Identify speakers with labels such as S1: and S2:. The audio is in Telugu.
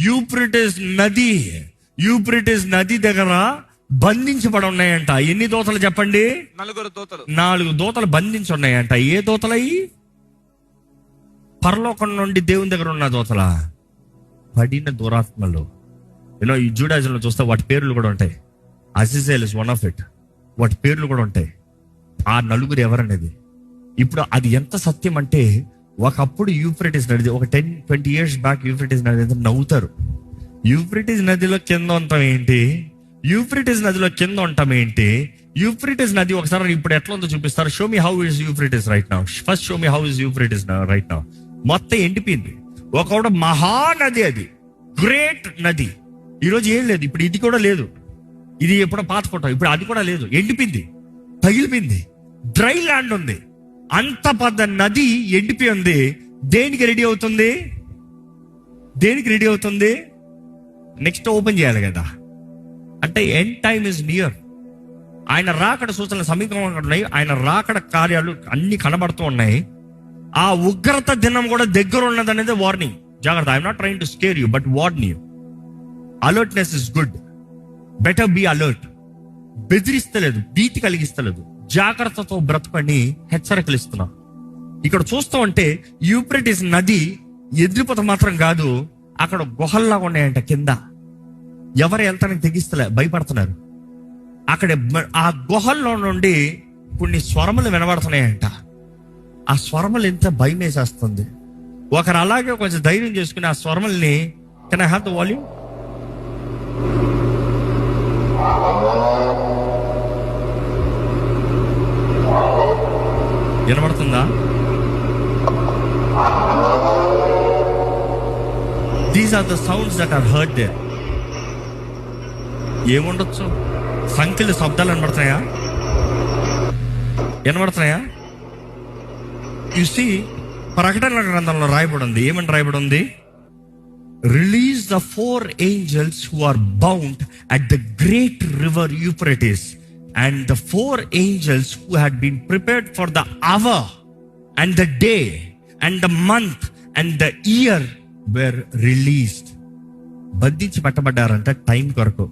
S1: యూప్రిటిస్ నది దగ్గర బంధించబడి ఉన్నాయంట. ఎన్ని దూతలు చెప్పండి? 4 దూతలు బంధించి ఉన్నాయంట. ఏ దూతలయ్యి? పరలోకం నుండి దేవుని దగ్గర ఉన్న దూతల పడిన దురాత్మలు. ఈ జూడాయిజంలో చూస్తే వాటి పేర్లు కూడా ఉంటాయి. అజిజేల్ ఇస్ వన్ ఆఫ్ ఇట్. వాటి పేర్లు కూడా ఉంటాయి. ఆ 4 ఎవరనేది. ఇప్పుడు అది ఎంత సత్యం అంటే, ఒకప్పుడు యూఫ్రటీస్ నది, ఒక 10-20 years బ్యాక్ యూఫ్రటీస్ నది అంతా నవ్వుతారు. యూఫ్రటీస్ నదిలో కింద ఉంటాం ఏంటి? యూఫ్రటీస్ నదిలో కింద ఉంటాం ఏంటి? యూఫ్రటీస్ నది ఒకసారి ఇప్పుడు ఎట్లా ఉందో చూపిస్తారు. Show me how is Euphrates right now. First show me how is Euphrates right now. మొత్తం ఎండిపోయింది. ఒకప్పుడు మహానది, అది గ్రేట్ నది. ఈరోజు ఏం లేదు. ఇప్పుడు ఇది కూడా లేదు. ఇది ఎప్పుడో పాత ఫోటో. ఇప్పుడు అది కూడా లేదు. ఎండిపోయింది, పగిలిపోయింది, డ్రై ల్యాండ్ ఉంది. అంత పెద్ద నది ఎండిపోయి ఉంది. దేనికి రెడీ అవుతుంది? నెక్స్ట్ ఓపెన్ చేయాలి కదా. అంటే ఎండ్ టైమ్ ఇస్ నియర్. ఆయన రాకడ సూచనలు సమీపంగా ఉన్నాయి. ఆయన రాకడ కార్యాలు అన్ని కనబడుతూ ఉన్నాయి. ఆ ఉగ్రత దినం కూడా దగ్గర ఉన్నది అనేది వార్నింగ్. జాగ్రత్త. I'm not trying to scare you, but warn you. Alertness is good. Better be alert. బెదిరిస్తలేదు, భీతి కలిగిస్తలేదు. జాగ్రత్తతో బ్రతకండి, హెచ్చరికలు ఇస్తున్నా. ఇక్కడ చూస్తూ ఉంటే యూఫ్రటీస్ నది ఎదిరిపోత మాత్రం కాదు, అక్కడ గుహల్లాగా ఉన్నాయంట కింద. ఎవరు వెళ్తానికి తెగిస్తలే, భయపడుతున్నారు. అక్కడ ఆ గుహల్లో నుండి కొన్ని స్వరములు వినబడుతున్నాయంట. ఆ స్వరములు ఎంత భయం వేసేస్తుంది. ఒకరు అలాగే కొంచెం ధైర్యం చేసుకుని ఆ స్వరముల్ని, can I have the volume? వినబడుతుందా? These are the sounds that are heard there. ఏముండొచ్చు? సంఖ్యలు శబ్దాలు వినబడుతున్నాయా? యు సీ, ప్రకటన గ్రంథంలో రాయబడి ఉంది. ఏమని రాయబడి ఉంది? Release the 4 angels who are bound at the great river Euphrates, and the 4 angels who had been prepared for the hour and the day and the month and the year were released. బంధించి పెట్టబడ్డారంట టైం కొరకు.